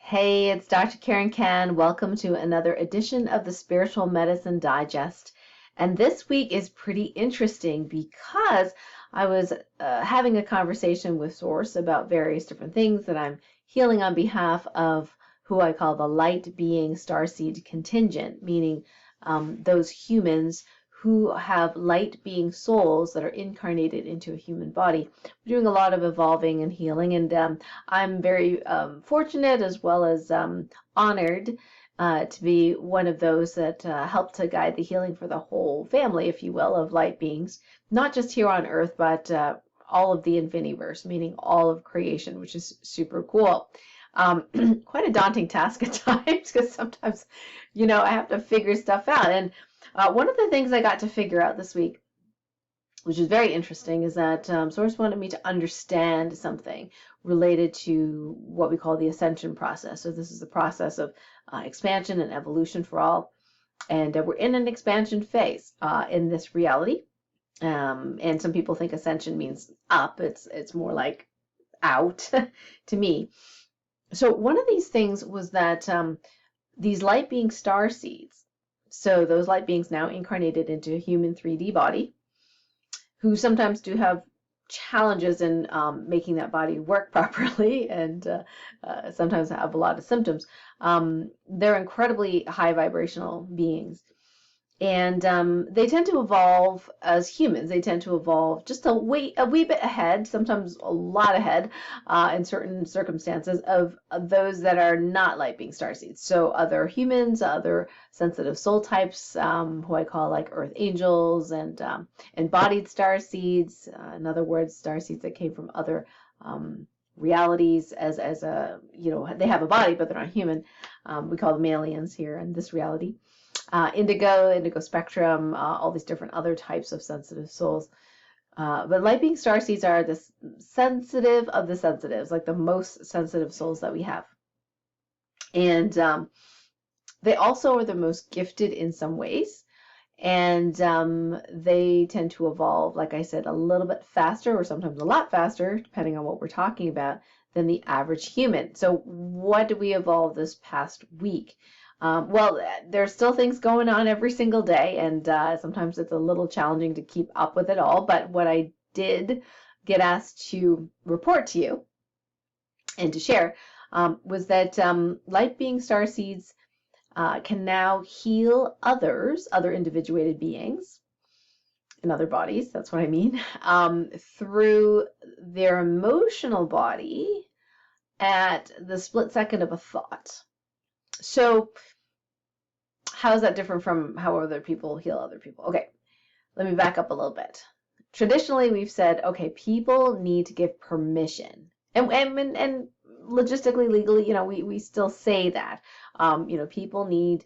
Hey, it's Dr. Karen Can. Welcome to another edition of the Spiritual Medicine Digest. And this week is pretty interesting because I was having a conversation with Source about various different things that I'm healing on behalf of who I call the Light Being Starseed contingent, meaning those humans who have light being souls that are incarnated into a human body. We're doing a lot of evolving and healing, and I'm very fortunate as well as honored to be one of those that help to guide the healing for the whole family, if you will, of light beings, not just here on Earth, but all of the Infiniverse, meaning all of creation, which is super cool. Quite a daunting task at times because sometimes, I have to figure stuff out. And one of the things I got to figure out this week, which is very interesting, is that Source wanted me to understand something related to what we call the ascension process. So this is the process of expansion and evolution for all. And we're in an expansion phase in this reality. And some people think ascension means up. It's more like out to me. So one of these things was that these light being star seeds, so those light beings now incarnated into a human 3D body, who sometimes do have challenges in making that body work properly and sometimes have a lot of symptoms. They're incredibly high vibrational beings. And they tend to evolve as humans. They tend to evolve just a wee bit ahead, sometimes a lot ahead in certain circumstances of those that are not light being starseeds. So other humans, other sensitive soul types, who I call like earth angels and embodied starseeds. In other words, starseeds that came from other realities as a, they have a body, but they're not human. We call them aliens here in this reality. Indigo spectrum, all these different other types of sensitive souls. But light being starseeds are the sensitive of the sensitives, like the most sensitive souls that we have. And they also are the most gifted in some ways. And they tend to evolve, like I said, a little bit faster or sometimes a lot faster, depending on what we're talking about, than the average human. So what did we evolve this past week? Well, there's still things going on every single day, and sometimes it's a little challenging to keep up with it all. But what I did get asked to report to you and to share was that light being starseeds can now heal other individuated beings in other bodies, that's what I mean, through their emotional body at the split second of a thought. So how is that different from how other people heal other people? Okay, let me back up a little bit. Traditionally, we've said, okay, people need to give permission. And logistically, legally, we still say that. People need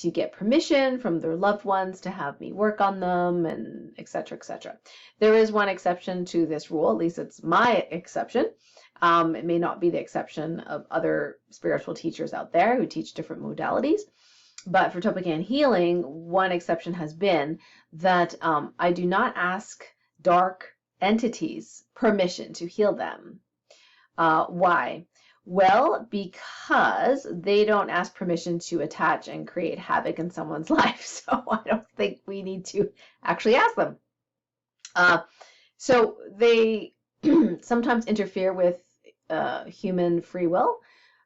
to get permission from their loved ones to have me work on them, and et cetera, et cetera. There is one exception to this rule, at least it's my exception. It may not be the exception of other spiritual teachers out there who teach different modalities. But for Topican healing, one exception has been that I do not ask dark entities permission to heal them. Why? Well, because they don't ask permission to attach and create havoc in someone's life. So I don't think we need to actually ask them. So they sometimes interfere with human free will.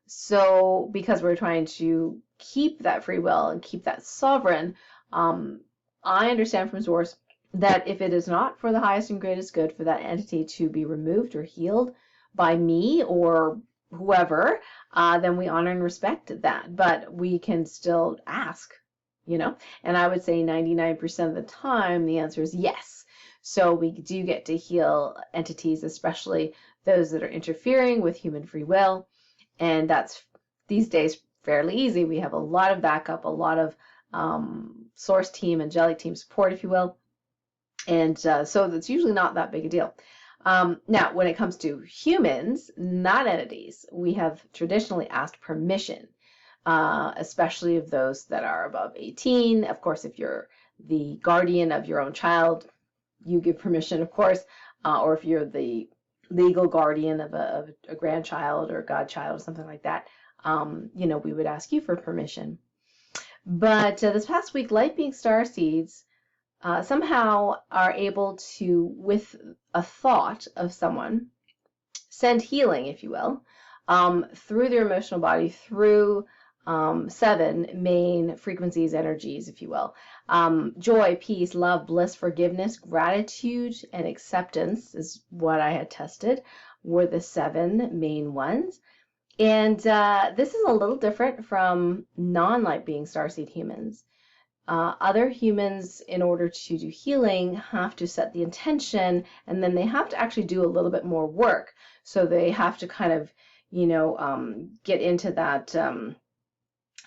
So because we're trying to keep that free will and keep that sovereign, I understand from Source that if it is not for the highest and greatest good for that entity to be removed or healed by me or whoever, then we honor and respect that. But we can still ask, and I would say 99% of the time the answer is yes. So we do get to heal entities, especially those that are interfering with human free will. And that's these days fairly easy. We have a lot of backup, a lot of Source team, angelic team support, if you will. And so that's usually not that big a deal. Now, when it comes to humans, not entities, we have traditionally asked permission, especially of those that are above 18. Of course, if you're the guardian of your own child, you give permission, of course, or if you're the legal guardian of a grandchild or godchild or something like that, we would ask you for permission. But this past week, Light Being Starseeds somehow are able to, with a thought of someone, send healing, if you will, through their emotional body, through 7 main frequencies, energies, if you will. Joy, peace, love, bliss, forgiveness, gratitude, and acceptance is what I had tested, were the 7 main ones. And this is a little different from non-light being starseed humans. Other humans, in order to do healing, have to set the intention, and then they have to actually do a little bit more work. So they have to kind of, get into that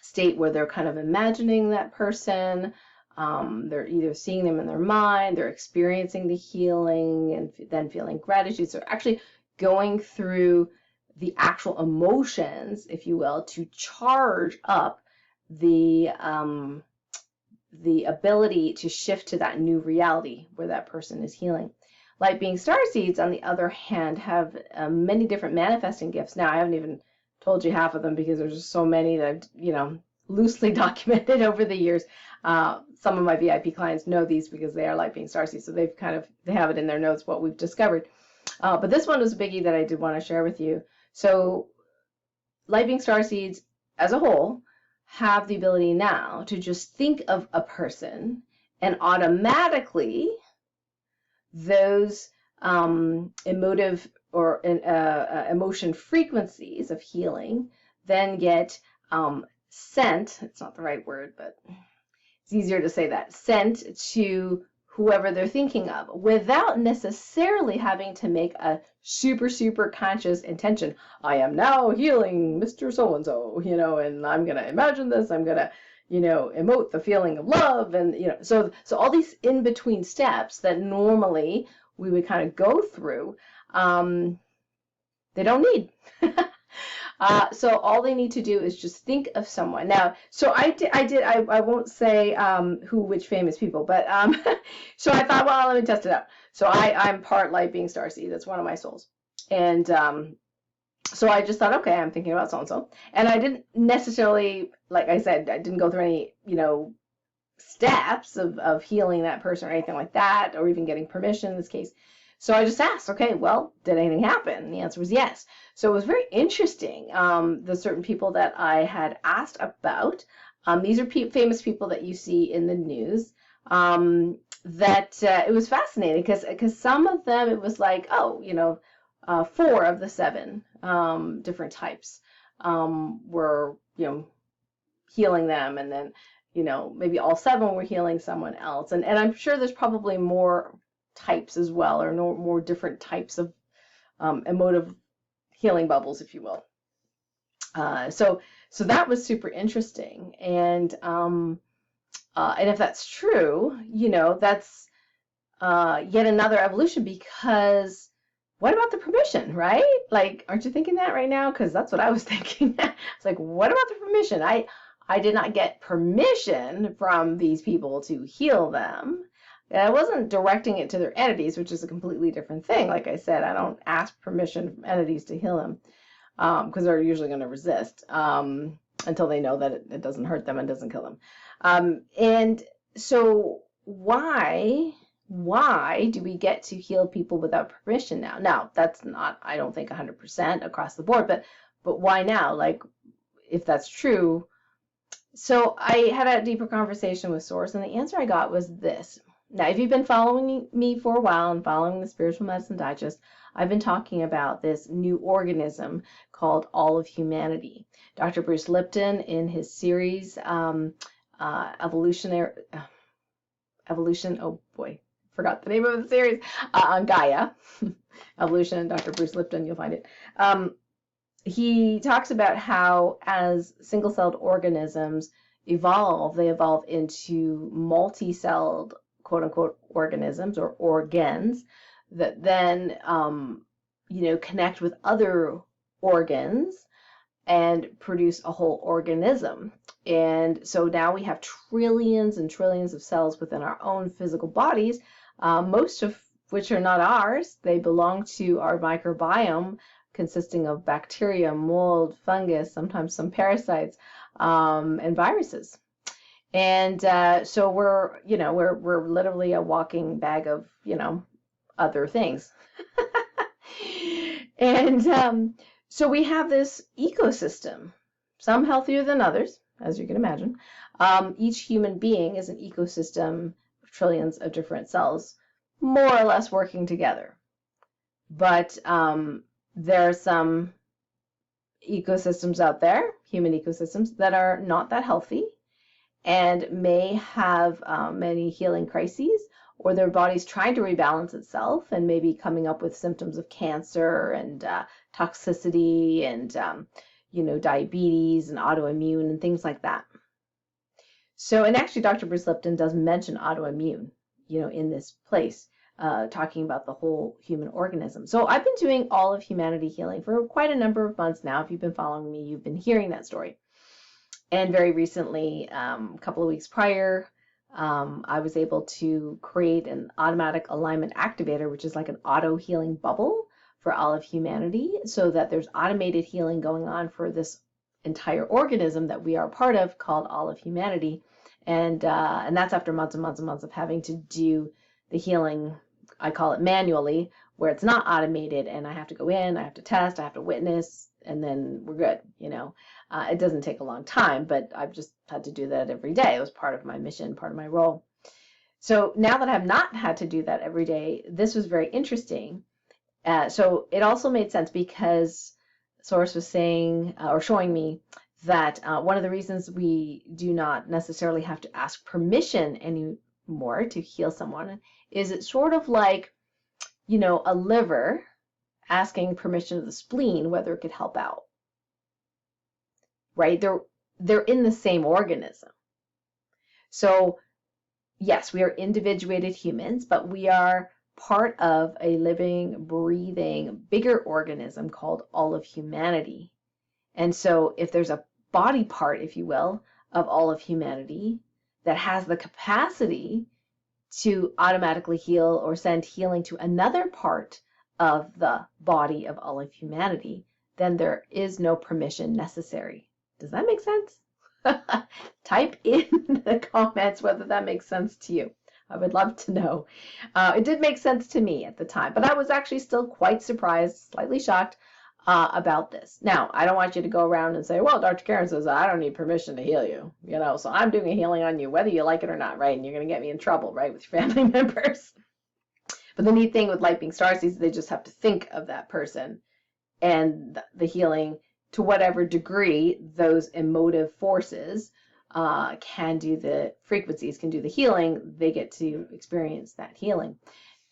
state where they're kind of imagining that person. They're either seeing them in their mind, they're experiencing the healing, and then feeling gratitude. So actually going through the actual emotions, if you will, to charge up the ability to shift to that new reality where that person is healing. Light Being Starseeds, on the other hand, have many different manifesting gifts. Now, I haven't even told you half of them because there's just so many that I've, loosely documented over the years. Some of my VIP clients know these because they are Light Being Starseeds, so they have it in their notes what we've discovered. But this one was a biggie that I did want to share with you. So, Light Being Starseeds, as a whole, have the ability now to just think of a person, and automatically those emotive or emotion frequencies of healing then get sent, it's not the right word, but it's easier to say that, sent to whoever they're thinking of, without necessarily having to make a super conscious intention. I am now healing Mr. So-and-so, and I'm going to imagine this, I'm going to, emote the feeling of love, and, so all these in-between steps that normally we would kind of go through, they don't need. So all they need to do is just think of someone. Now, so I won't say which famous people, but so I thought, well, let me test it out. So I'm part Light Being Starseed. That's one of my souls. And so I just thought, okay, I'm thinking about so-and-so. And I didn't necessarily, like I said, I didn't go through any, steps of healing that person or anything like that, or even getting permission in this case. So I just asked, okay, well, did anything happen? And the answer was yes. So it was very interesting, the certain people that I had asked about. These are famous people that you see in the news. That it was fascinating because some of them, it was like, 4 of the 7 different types were, healing them, and then, maybe all 7 were healing someone else. And I'm sure there's probably more types as well, or no more different types of emotive healing bubbles, if you will. So that was super interesting, and if that's true, that's yet another evolution, because what about the permission, right? Like, aren't you thinking that right now? Because that's what I was thinking. It's like, what about the permission? I did not get permission from these people to heal them. And I wasn't directing it to their entities, which is a completely different thing. Like I said, I don't ask permission from entities to heal them, because they're usually going to resist until they know that it doesn't hurt them and doesn't kill them. And so why do we get to heal people without permission now? Now, that's not, I don't think, 100% across the board, but why now? Like, if that's true. So I had a deeper conversation with Source, and the answer I got was this. Now, if you've been following me for a while and following the Spiritual Medicine Digest, I've been talking about this new organism called all of humanity. Dr. Bruce Lipton, in his series, Evolution, oh boy, forgot the name of the series, on Gaia, Evolution, Dr. Bruce Lipton, you'll find it. He talks about how, as single-celled organisms evolve, they evolve into multi-celled, quote-unquote, organisms or organs that then, connect with other organs and produce a whole organism. And so now we have trillions and trillions of cells within our own physical bodies, most of which are not ours. They belong to our microbiome consisting of bacteria, mold, fungus, sometimes some parasites, and viruses. And so we're literally a walking bag of, other things. And so we have this ecosystem, some healthier than others, as you can imagine. Each human being is an ecosystem of trillions of different cells, more or less working together. But there are some ecosystems out there, human ecosystems, that are not that healthy and may have many healing crises, or their body's trying to rebalance itself and maybe coming up with symptoms of cancer and toxicity and diabetes and autoimmune and things like that. So, and actually Dr. Bruce Lipton does mention autoimmune, in this place, talking about the whole human organism. So I've been doing all of humanity healing for quite a number of months now. If you've been following me, you've been hearing that story. And very recently, a couple of weeks prior, I was able to create an automatic alignment activator, which is like an auto healing bubble for all of humanity, so that there's automated healing going on for this entire organism that we are part of, called all of humanity. And that's after months and months and months of having to do the healing, I call it manually, where it's not automated and I have to go in, I have to test, I have to witness, and then we're good, It doesn't take a long time, but I've just had to do that every day. It was part of my mission, part of my role. So now that I've not had to do that every day, this was very interesting. So it also made sense because Source was saying or showing me that one of the reasons we do not necessarily have to ask permission anymore to heal someone is it's sort of like, a liver asking permission of the spleen whether it could help out. Right? They're in the same organism. So yes, we are individuated humans, but we are part of a living, breathing, bigger organism called all of humanity. And so if there's a body part, if you will, of all of humanity that has the capacity to automatically heal or send healing to another part of the body of all of humanity, then there is no permission necessary. Does that make sense? Type in the comments whether that makes sense to you. I would love to know. It did make sense to me at the time, but I was actually still quite surprised, slightly shocked about this. Now, I don't want you to go around and say, well, Dr. Karen says I don't need permission to heal you, so I'm doing a healing on you, whether you like it or not, right? And you're going to get me in trouble, right, with your family members. But the neat thing with Light Being Starseeds is they just have to think of that person and the healing to whatever degree those emotive forces can do the frequencies, can do the healing, they get to experience that healing.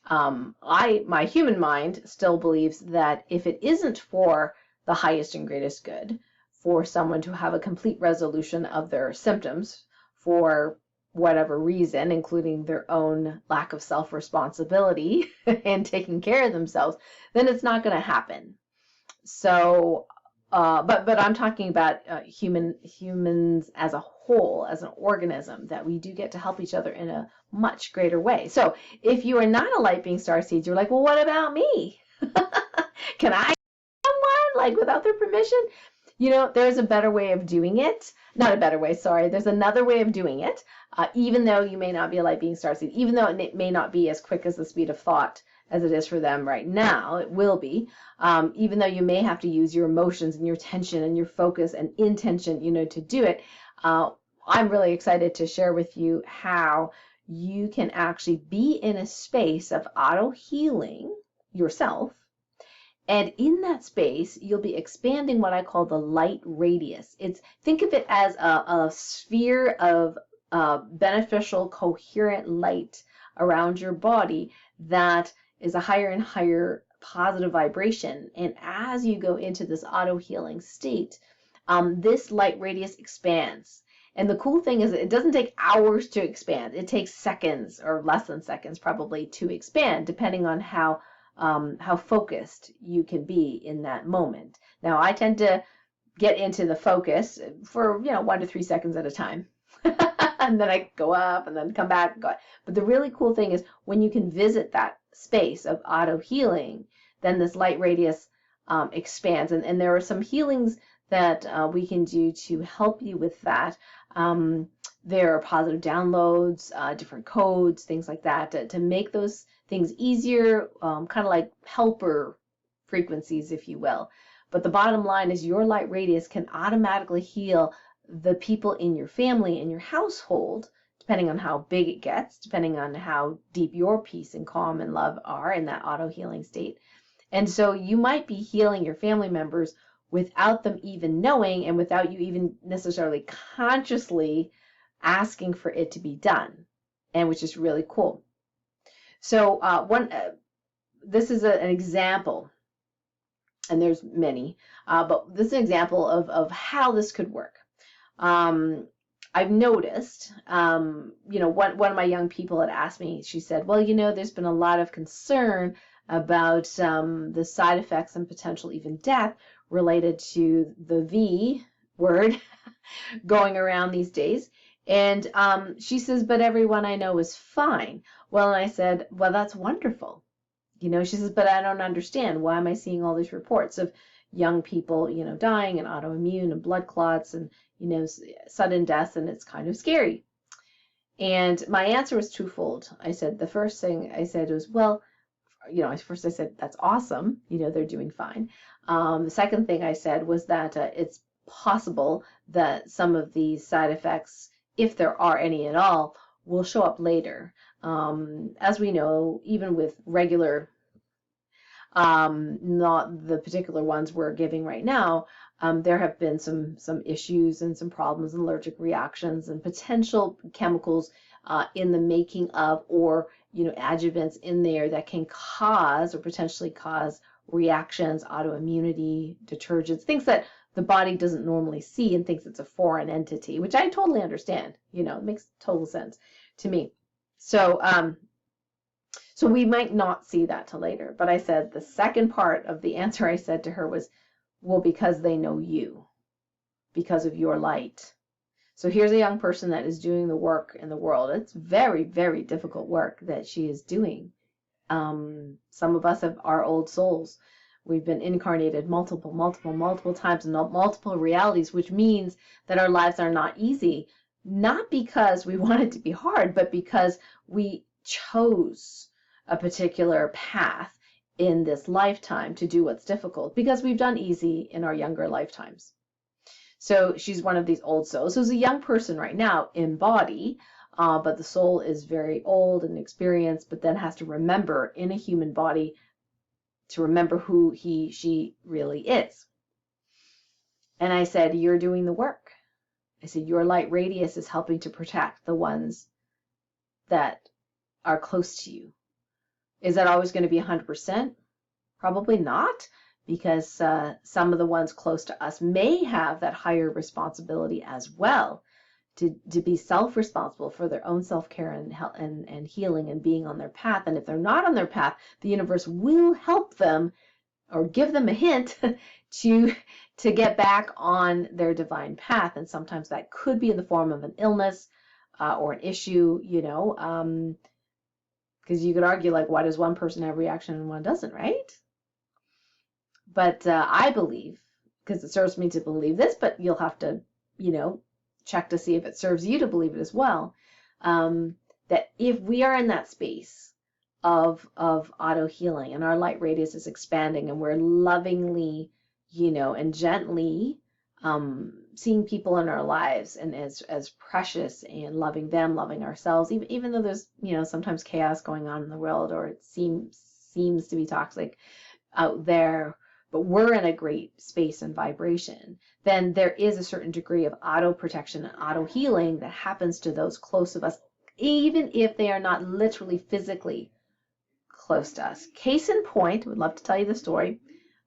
My human mind still believes that if it isn't for the highest and greatest good, for someone to have a complete resolution of their symptoms for whatever reason, including their own lack of self-responsibility and taking care of themselves, then it's not going to happen. So, but I'm talking about humans as a whole, as an organism, that we do get to help each other in a much greater way. So if you are not a Light Being Starseeds, you're like, well, what about me? Can I someone like without their permission? There's a better way of doing it. Not a better way, sorry. There's another way of doing it, even though you may not be a Light Being Starseed, even though it may not be as quick as the speed of thought as it is for them right now. It will be, even though you may have to use your emotions and your attention and your focus and intention, to do it. I'm really excited to share with you how you can actually be in a space of auto healing yourself. And in that space, you'll be expanding what I call the light radius. Think of it as a sphere of beneficial, coherent light around your body that is a higher and higher positive vibration. And as you go into this auto healing state, this light radius expands. And the cool thing is it doesn't take hours to expand. It takes seconds or less than seconds probably to expand, depending on how focused you can be in that moment. Now, I tend to get into the focus for 1 to 3 seconds at a time. And then I go up and then come back and go. But the really cool thing is when you can visit that space of auto healing, then this light radius expands. And there are some healings that we can do to help you with that. There are positive downloads, different codes, things like that, to make those things easier, kind of like helper frequencies, if you will. But the bottom line is your light radius can automatically heal the people in your family, in your household, depending on how big it gets, depending on how deep your peace and calm and love are in that auto healing state. And so you might be healing your family members without them even knowing, and without you even necessarily consciously asking for it to be done, and which is really cool. So this is an example, and there's many, but this is an example of how this could work. I've noticed, one of my young people had asked me, she said, well, there's been a lot of concern about the side effects and potential even death related to the V word going around these days. And she says, but everyone I know is fine. Well, and I said, well, that's wonderful. She says, but I don't understand. Why am I seeing all these reports of young people, dying and autoimmune and blood clots and, sudden deaths, and it's kind of scary. And my answer was twofold. I said, the first thing I said was, well, first I said, that's awesome. They're doing fine. The second thing I said was that it's possible that some of these side effects, if there are any at all, will show up later. As we know, even with regular, not the particular ones we're giving right now, there have been some issues and some problems and allergic reactions and potential chemicals in the making of, or adjuvants in there that can cause or potentially cause reactions, autoimmunity, detergents, things that the body doesn't normally see and thinks it's a foreign entity, which I totally understand. It makes total sense to me. So we might not see that till later. But I said the second part of the answer I said to her was, well, because they know you, because of your light. So here's a young person that is doing the work in the world. It's very, very difficult work that she is doing. Some of us have our old souls. We've been incarnated multiple times in multiple realities, which means that our lives are not easy, not because we want it to be hard, but because we chose a particular path in this lifetime to do what's difficult, because we've done easy in our younger lifetimes. So she's one of these old souls. So she's a young person right now in body, but the soul is very old and experienced, but then has to remember in a human body to remember who she really is. And I said, you're doing the work. I said, your light radius is helping to protect the ones that are close to you. Is that always going to be 100%? Probably not, because some of the ones close to us may have that higher responsibility as well to be self-responsible for their own self-care and healing and being on their path. And if they're not on their path, the universe will help them or give them a hint to get back on their divine path. And sometimes that could be in the form of an illness or an issue, because you could argue, like, why does one person have reaction and one doesn't, right? But I believe, because it serves me to believe this, but you'll have to, check to see if it serves you to believe it as well, that if we are in that space of auto healing and our light radius is expanding and we're lovingly, and gently seeing people in our lives and as precious and loving them, loving ourselves, even though there's, sometimes chaos going on in the world, or it seems to be toxic out there, but we're in a great space and vibration, then there is a certain degree of auto protection and auto healing that happens to those close of us, even if they are not literally physically close to us. Case in point, would love to tell you the story.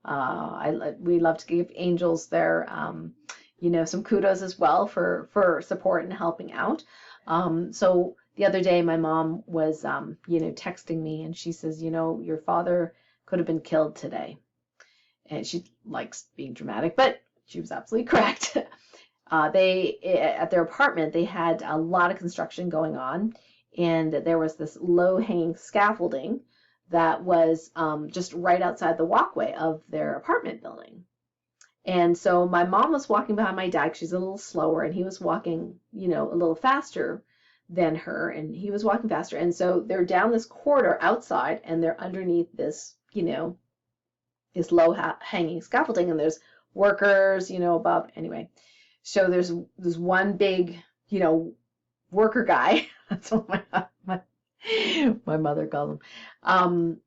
We love to give angels their, some kudos as well for support and helping out. So the other day, my mom was, texting me, and she says, your father could have been killed today. And she likes being dramatic, but she was absolutely correct. At their apartment, they had a lot of construction going on, and there was this low-hanging scaffolding that was just right outside the walkway of their apartment building. And so my mom was walking behind my dad. She's a little slower, and he was walking, a little faster than her, and he was walking faster. And so they're down this corridor outside, and they're underneath this, this low hanging scaffolding, and there's workers, above. Anyway, so there's one big, worker guy. That's what my mother called him.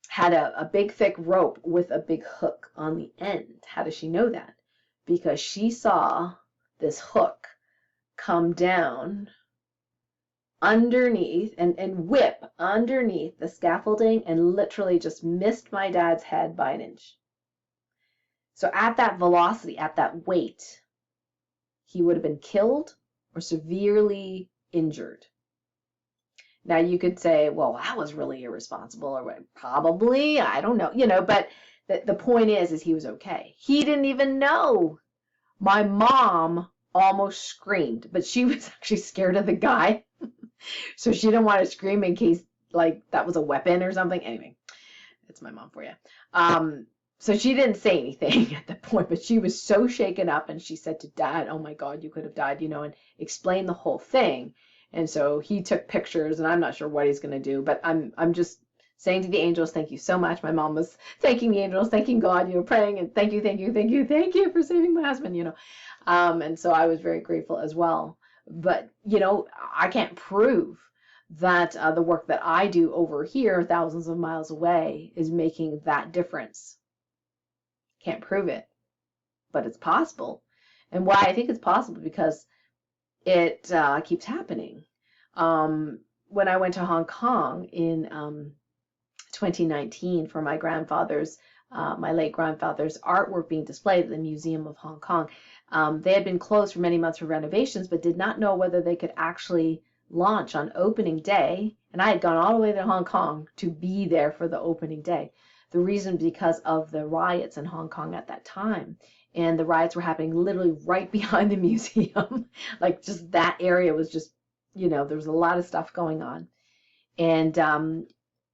Had a big thick rope with a big hook on the end. How does she know that? Because she saw this hook come down underneath and whip underneath the scaffolding and literally just missed my dad's head by an inch. So at that velocity, at that weight, he would have been killed or severely injured. Now you could say, well, that was really irresponsible, or probably, I don't know, but the point is he was okay. He didn't even know. My mom almost screamed, but she was actually scared of the guy. So she didn't want to scream in case like that was a weapon or something. Anyway, it's my mom for you. So she didn't say anything at that point, but she was so shaken up, and she said to Dad, oh my God, you could have died, and explained the whole thing. And so he took pictures, and I'm not sure what he's going to do, but I'm just saying to the angels, thank you so much. My mom was thanking the angels, thanking God, praying, and thank you for saving my husband, and so I was very grateful as well. But, I can't prove that the work that I do over here, thousands of miles away, is making that difference. Can't prove it, but it's possible. And why I think it's possible, because it keeps happening. When I went to Hong Kong in 2019 for my grandfather's, my late grandfather's artwork being displayed at the Museum of Hong Kong, they had been closed for many months for renovations, but did not know whether they could actually launch on opening day. And I had gone all the way to Hong Kong to be there for the opening day. The reason because of the riots in Hong Kong at that time. And the riots were happening literally right behind the museum. Like just that area was just, there was a lot of stuff going on. And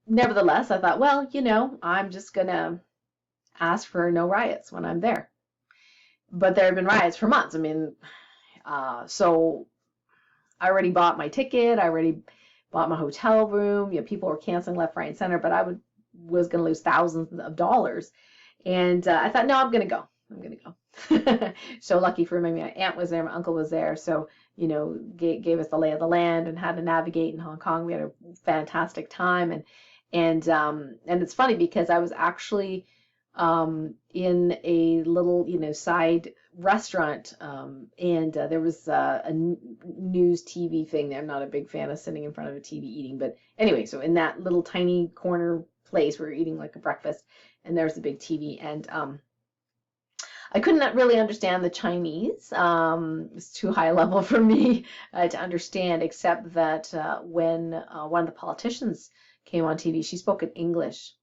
nevertheless, I thought, well, I'm just going to ask for no riots when I'm there. But there had been riots for months. I mean, so I already bought my ticket. I already bought my hotel room. People were canceling left, right, and center, but I was going to lose thousands of dollars. And I thought, no, I'm going to go. So lucky for me, my aunt was there, my uncle was there. So, gave us the lay of the land and how to navigate in Hong Kong. We had a fantastic time. And it's funny because I was actually in a little, side restaurant, and there was a news TV thing there. I'm not a big fan of sitting in front of a TV eating, but anyway, so in that little tiny corner place, we were eating like a breakfast, and there's a big TV, and I couldn't really understand the Chinese. It's too high level for me to understand, except that when one of the politicians came on TV, she spoke in English,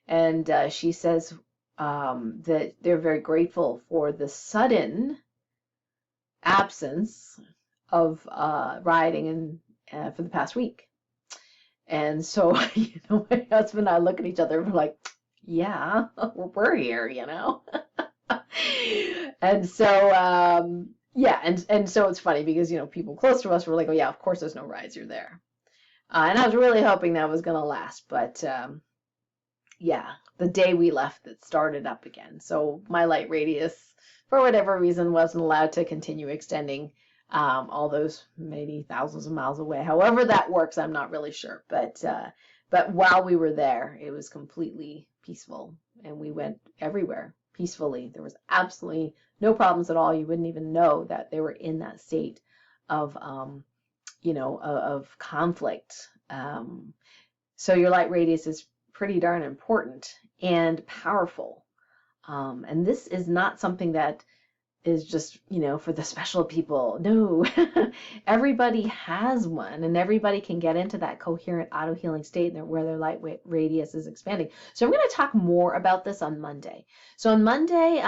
and she says that they're very grateful for the sudden absence of rioting for the past week. And so, my husband and I look at each other and we're like, yeah, we're here, And so, yeah, and so it's funny because, people close to us were like, oh yeah, of course there's no riots, you're there. And I was really hoping that was going to last, but yeah, the day we left, it started up again. So my light radius, for whatever reason, wasn't allowed to continue extending all those maybe thousands of miles away. However that works, I'm not really sure. But while we were there, it was completely peaceful, and we went everywhere peacefully. There was absolutely no problems at all. You wouldn't even know that they were in that state of of conflict. So your light radius is pretty darn important and powerful. And this is not something that is just, for the special people. No, everybody has one, and everybody can get into that coherent auto-healing state where their light radius is expanding. So I'm going to talk more about this on Monday. So on Monday,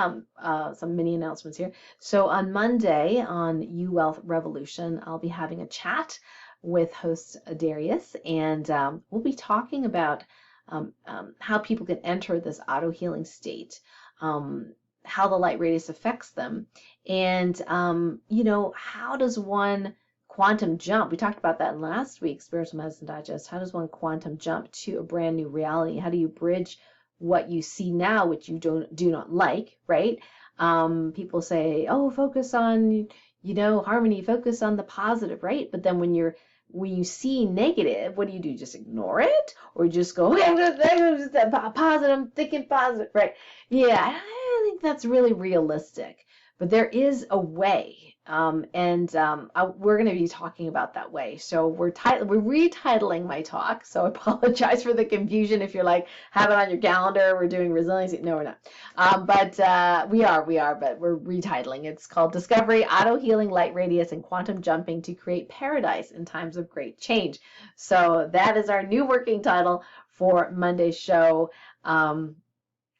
some mini announcements here. So on Monday on You Wealth Revolution, I'll be having a chat with host Darius, and we'll be talking about how people can enter this auto-healing state, how the light radius affects them, and how does one quantum jump? We talked about that in last week's Spiritual Medicine Digest. How does one quantum jump to a brand new reality? How do you bridge what you see now, which you do not like, right? People say, oh, focus on, harmony, focus on the positive, right? But then when you see negative, what do? Just ignore it? Or just go, okay, I'm just positive, I'm thinking positive, right? Yeah, I don't think that's really realistic. But there is a way, we're going to be talking about that way. So we're retitling my talk. So I apologize for the confusion. If you're like, have it on your calendar, we're doing resiliency. No, we're not. But we are, but we're retitling. It's called Discovery, Auto Healing, Light Radius, and Quantum Jumping to Create Paradise in Times of Great Change. So that is our new working title for Monday's show.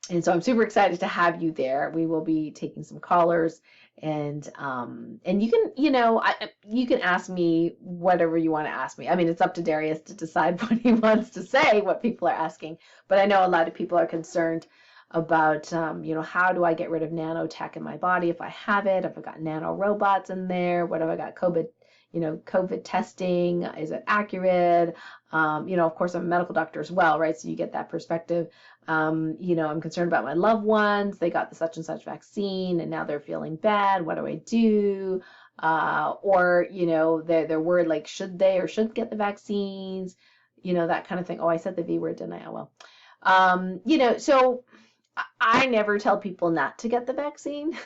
And so I'm super excited to have you there. We will be taking some callers, and you can, you can ask me whatever you want to ask me. I mean, it's up to Darius to decide what he wants to say, what people are asking. But I know a lot of people are concerned about, how do I get rid of nanotech in my body if I have it? If I've got nano robots in there, what have I got? COVID testing, is it accurate? Of course, I'm a medical doctor as well, right? So you get that perspective. I'm concerned about my loved ones. They got the such and such vaccine and now they're feeling bad. What do I do? Or they're worried, like, should they or shouldn't get the vaccines? That kind of thing. Oh, I said the V word, didn't I? Oh, well. So I never tell people not to get the vaccine.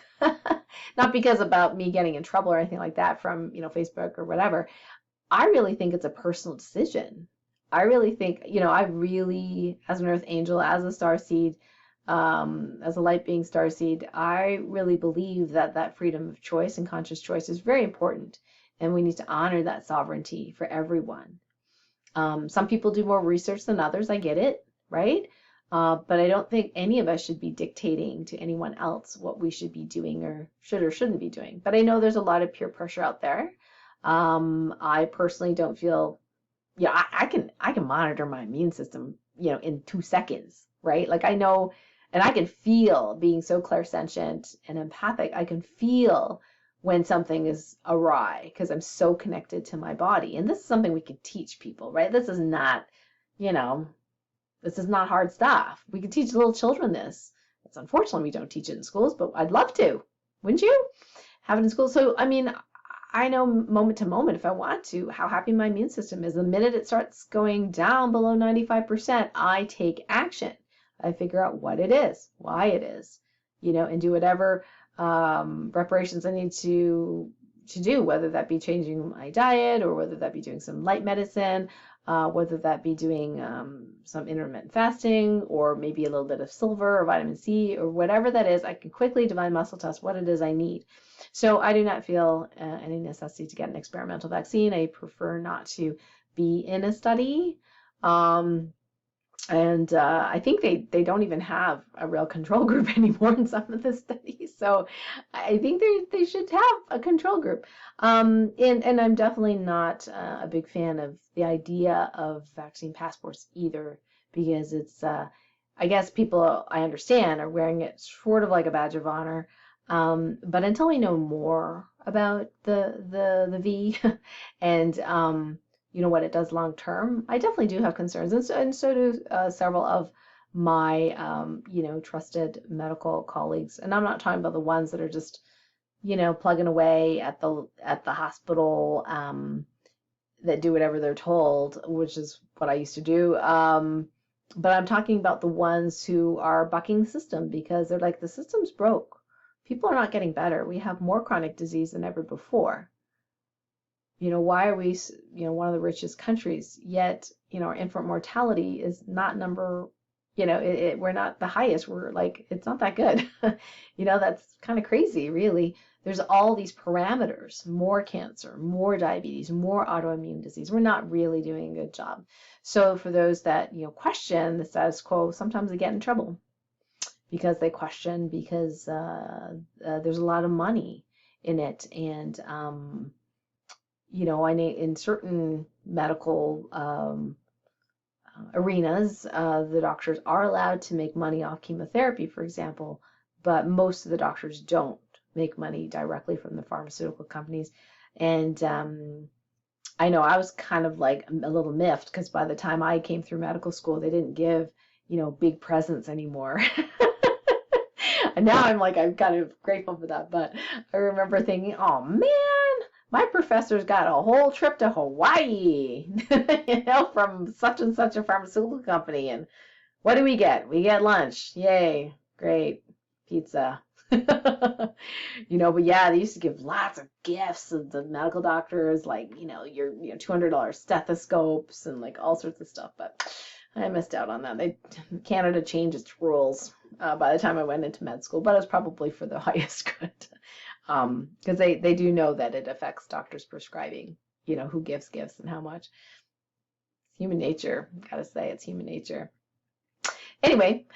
Not because about me getting in trouble or anything like that from, Facebook or whatever. I really think it's a personal decision. I really think, as an earth angel, as a starseed, as a light being starseed, I really believe that freedom of choice and conscious choice is very important. And we need to honor that sovereignty for everyone. Some people do more research than others. I get it, right? But I don't think any of us should be dictating to anyone else what we should be doing or shouldn't be doing. But I know there's a lot of peer pressure out there. I personally don't feel, I can monitor my immune system, in 2 seconds, right? Like I know, and I can feel, being so clairsentient and empathic, I can feel when something is awry because I'm so connected to my body. And this is something we can teach people, right? This is not, this is not hard stuff. We can teach little children this. It's unfortunately we don't teach it in schools, but I'd love to. Wouldn't you? Have it in school. So, I mean, I know moment to moment, if I want to, how happy my immune system is. The minute it starts going down below 95%, I take action. I figure out what it is, why it is, and do whatever reparations I need to do, whether that be changing my diet or whether that be doing some light medicine, whether that be doing some intermittent fasting or maybe a little bit of silver or vitamin C or whatever that is. I can quickly divine muscle test what it is I need. So I do not feel any necessity to get an experimental vaccine. I prefer not to be in a study. And I think they don't even have a real control group anymore in some of the studies. So I think they should have a control group. And I'm definitely not a big fan of the idea of vaccine passports either, because it's, I guess people, I understand, are wearing it sort of like a badge of honor. But until we know more about the V and what it does long term, I definitely do have concerns, and so do several of my trusted medical colleagues. And I'm not talking about the ones that are just plugging away at the hospital that do whatever they're told, which is what I used to do. But I'm talking about the ones who are bucking the system because they're like, the system's broke. People are not getting better. We have more chronic disease than ever before. Why are we, one of the richest countries, yet, our infant mortality is not we're not the highest. We're like, it's not that good. That's kind of crazy, really. There's all these parameters, more cancer, more diabetes, more autoimmune disease. We're not really doing a good job. So for those that, question the status quo, sometimes they get in trouble because they question, because there's a lot of money in it. And, I need in certain medical arenas. The doctors are allowed to make money off chemotherapy, for example, but most of the doctors don't make money directly from the pharmaceutical companies. And I know I was kind of like a little miffed because by the time I came through medical school, they didn't give, big presents anymore. And now I'm kind of grateful for that. But I remember thinking, oh man, my professor's got a whole trip to Hawaii, from such and such a pharmaceutical company. And what do we get? We get lunch. Yay. Great. Pizza. But yeah, they used to give lots of gifts of the medical doctors, like, your $200 stethoscopes and like all sorts of stuff. But I missed out on that. Canada changed its rules by the time I went into med school, but it was probably for the highest good. Because they do know that it affects doctors prescribing, who gives gifts and how much. It's human nature. Gotta say, it's human nature. Anyway,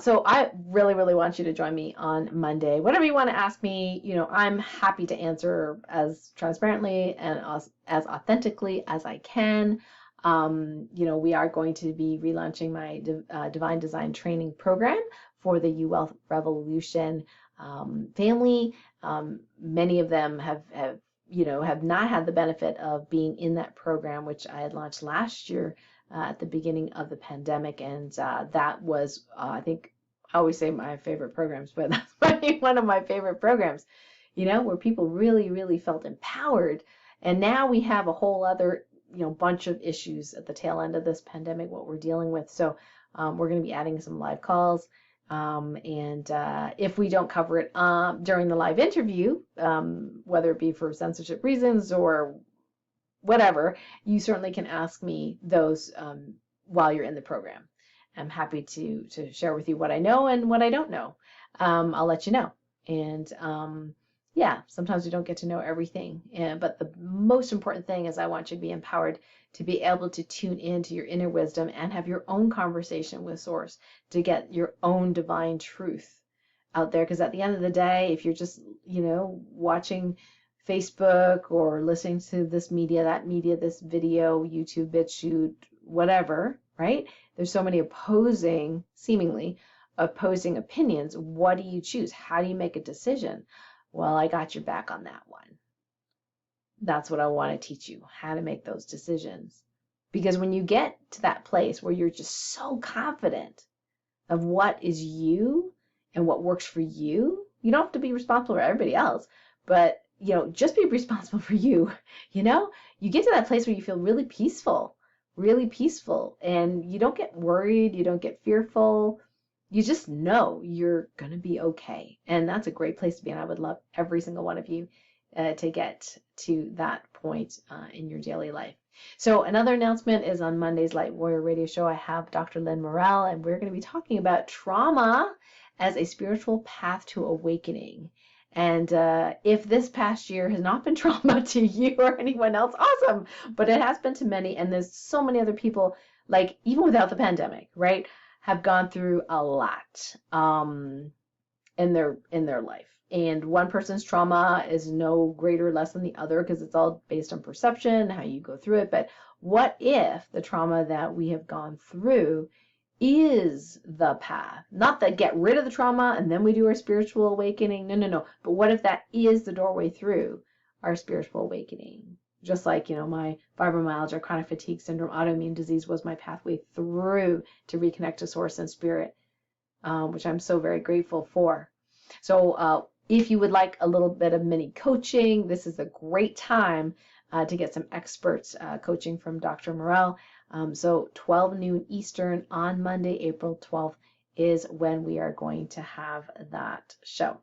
so I really, really want you to join me on Monday. Whatever you want to ask me, I'm happy to answer as transparently and as authentically as I can. We are going to be relaunching my Divine Design Training Program for the U-Wealth Revolution family. Many of them have not had the benefit of being in that program, which I had launched last year at the beginning of the pandemic. And that was, I think, I always say my favorite programs, but that's probably one of my favorite programs, where people really, really felt empowered. And now we have a whole other, bunch of issues at the tail end of this pandemic, what we're dealing with. So we're going to be adding some live calls. And if we don't cover it during the live interview, whether it be for censorship reasons or whatever, you certainly can ask me those while you're in the program. I'm happy to share with you what I know and what I don't know. I'll let you know. And yeah, sometimes we don't get to know everything. But the most important thing is I want you to be empowered to be able to tune into your inner wisdom and have your own conversation with Source to get your own divine truth out there. Because at the end of the day, if you're just, watching Facebook or listening to this media, that media, this video, YouTube, BitChute, whatever, right? There's so many seemingly opposing opinions. What do you choose? How do you make a decision? Well, I got your back on that one. That's what I want to teach you, how to make those decisions. Because when you get to that place where you're just so confident of what is you and what works for you, you don't have to be responsible for everybody else, but just be responsible for you. You get to that place where you feel really peaceful, and you don't get worried, you don't get fearful. You just know you're going to be okay. And that's a great place to be. And I would love every single one of you to get to that point in your daily life. So another announcement is on Monday's Light Warrior Radio Show, I have Dr. Lynn Morrell, and we're going to be talking about trauma as a spiritual path to awakening. And if this past year has not been trauma to you or anyone else, awesome. But it has been to many. And there's so many other people, like even without the pandemic, right, have gone through a lot in their life. And one person's trauma is no greater or less than the other because it's all based on perception, how you go through it. But what if the trauma that we have gone through is the path? Not that get rid of the trauma and then we do our spiritual awakening. No. But what if that is the doorway through our spiritual awakening? Just like, my fibromyalgia, chronic fatigue syndrome, autoimmune disease was my pathway through to reconnect to Source and Spirit, which I'm so very grateful for. So if you would like a little bit of mini coaching, this is a great time to get some experts coaching from Dr. Morrell. So 12 noon Eastern on Monday, April 12th is when we are going to have that show.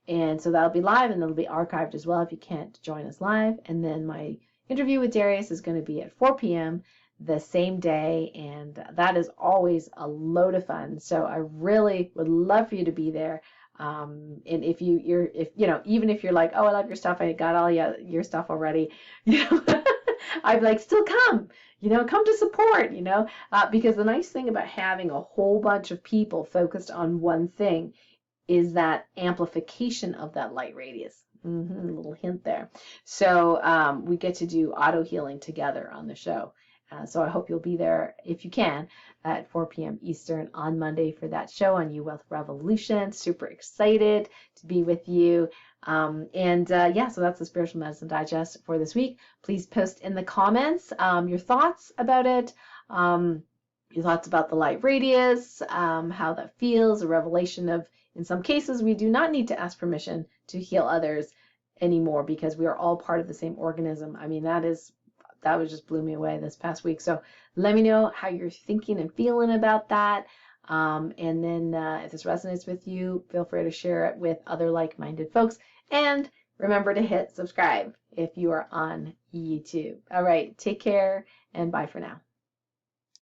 And so that'll be live and it'll be archived as well if you can't join us live. And then my interview with Darius is going to be at 4 p.m. the same day. And that is always a load of fun. So I really would love for you to be there. And if even if you're like, oh, I love your stuff, I got all your stuff already, I'd like, still come, come to support, because the nice thing about having a whole bunch of people focused on one thing is that amplification of that light radius. A little hint there. So we get to do auto healing together on the show. So I hope you'll be there if you can at 4 p.m. Eastern on Monday for that show on You Wealth Revolution. Super excited to be with you. Yeah, so that's the Spiritual Medicine Digest for this week. Please post in the comments your thoughts about it, your thoughts about the light radius, how that feels, a revelation of, in some cases, we do not need to ask permission to heal others anymore because we are all part of the same organism. I mean, that was just blew me away this past week. So let me know how you're thinking and feeling about that. And then if this resonates with you, feel free to share it with other like-minded folks. And remember to hit subscribe if you are on YouTube. All right, take care and bye for now.